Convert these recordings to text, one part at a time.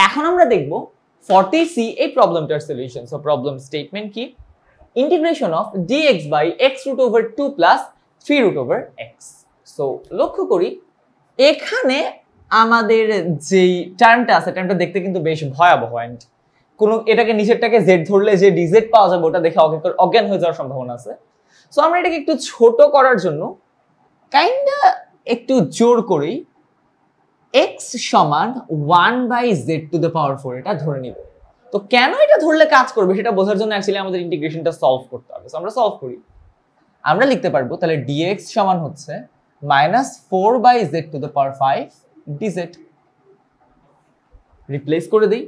এখন আমরা দেখব 40c এই প্রবলেমটার সলিউশন। সো প্রবলেম স্টেটমেন্ট কি, integration of dx by x root over 2 plus 3 root over x। সো লক্ষ্য করি এখানে আমাদের যেই টার্মটা আছে, টার্মটা দেখতে কিন্তু বেশ ভয়াবহ, এন্ড কোন এটাকে নিচেরটাকে z ধরলে যে dz পাওয়া যাবে ওটা দেখে অজ্ঞান হয়ে যাওয়ার সম্ভাবনা আছে। সো আমরা এটাকে একটু ছোট করার জন্য কাইন্ডা একটু জোর করেই x সমান 1/z টু দ্য পাওয়ার 4 এটা ধরে নিব। তো কেন এটা ধরলে কাজ করবে সেটা বোঝার জন্য অ্যাকচুয়ালি আমাদের ইন্টিগ্রেশনটা সলভ করতে হবে। সো আমরা সলভ করি, আমরা লিখতে পারবো তাহলে dx সমান হচ্ছে -4/z to the power 5 dz। Replace করে দেই,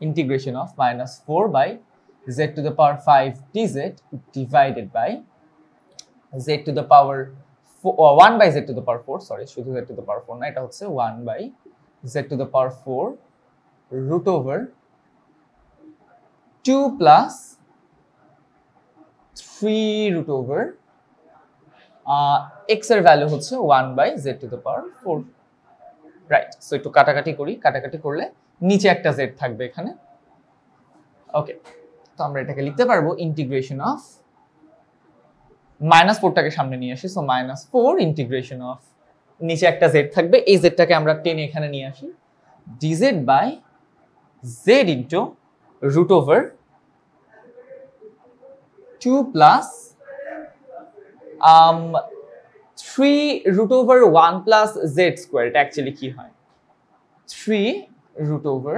integration of -4/z to the power 5 dz divided by z to the power 1/z to the power 4, sorry শুধু z to the power 4 না, এটা হচ্ছে 1/z to the power 4 root over 2 plus 3 root over x এর value হচ্ছে 1/z to the power 4, right. So একটু কাটাকাটি করি, কাটাকাটি করলে নিচে একটা z থাকবে এখানে। ওকে, তো আমরা এটাকে লিখতে পারবো ইন্টিগ্রেশন অফ -4টাকে সামনে নিয়ে আসি। সো -4 ইন্টিগ্রেশন অফ নিচে একটা z থাকবে, এই zটাকে আমরা টেনে এখানে নিয়ে আসি, dz by z into root over 2 plus 3 root over 1 plus z square, এটা অ্যাকচুয়ালি কি হয় 3 root over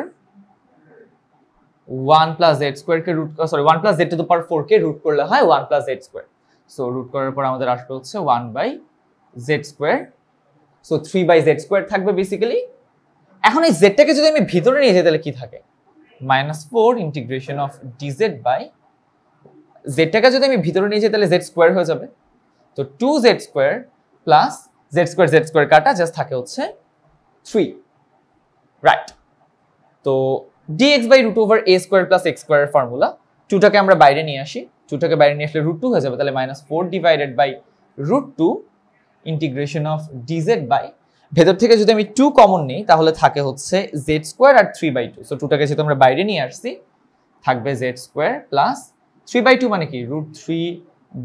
1 plus z square কে root, sorry 1 plus z to the power 4 কে রুট করলে হয় 1 plus z square। So root করার পর আমাদের আসবে হচ্ছে 1/z square। So 3/z square থাকবে বেসিক্যালি। এখন এই z টাকে যদি আমি ভিতরে নিয়ে যাই তাহলে কি থাকে, -4 integration of dz by z টাকে যদি আমি ভিতরে নিয়ে যাই তাহলে z স্কয়ার হয়ে যাবে। তো 2z square plus z square কাটা জাস্ট থাকে হচ্ছে 3, রাইট। তো dx by root over a square plus x স্কয়ারের ফর্মুলা, 2টাকে আমরা বাইরে নিয়ে আসি, 2টাকে বাইরে নিয়ে আসলে √2 হয়ে যাবে, তাহলে -4 divided by √2 integration of dz by, ভেতর থেকে যদি আমি 2 কমন নিই তাহলে থাকে হচ্ছে z স্কয়ার আর 3/2। সো 2টাকে যেহেতু আমরা বাইরে নিয়ে আসছি থাকবে z স্কয়ার প্লাস 3/2 মানে কি √3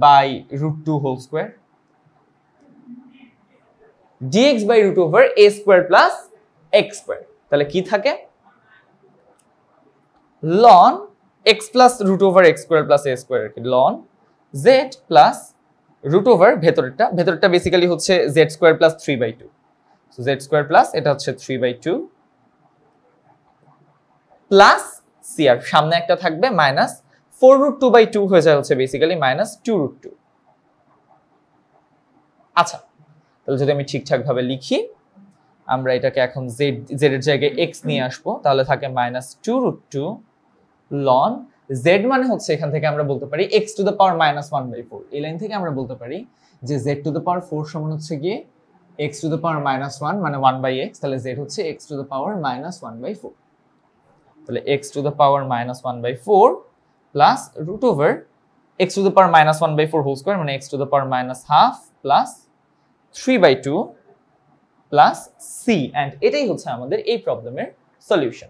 by √2 whole square, dx by root over a square plus x square। তাহলে কি থাকে ln x plus root over x square plus a square, ln z plus root over ভেতরটা বেসিক্যালি হচ্ছে z square plus 3/2। So z square plus এটা হচ্ছে 3/2 plus c আর সামনে একটা থাকবে মাইনাস 4√2/2 হয়ে যায় হচ্ছে বেসিক্যালি -2√2। আচ্ছা, তাহলে যদি আমি ঠিকঠাক ভাবে লিখি, আমরা এটাকে এখন z এর জায়গায় x নিয়ে আসবো, তাহলে থাকে -2√2 ln z মানে হচ্ছে এখান থেকে আমরা বলতে পারি x টু দ্য পাওয়ার -1/4। এই লাইন থেকে আমরা বলতে পারি যে z টু দ্য পাওয়ার 4 সমান হচ্ছে গিয়ে x টু দ্য পাওয়ার -1 মানে 1/x, তাহলে z হচ্ছে x টু দ্য পাওয়ার -1/4। তাহলে x to the power -1/4 plus root over x to the power -1/4 whole square মানে x to the power -half plus 3/2 plus c, and এটাই হচ্ছে আমাদের এই প্রবলেমের সলিউশন।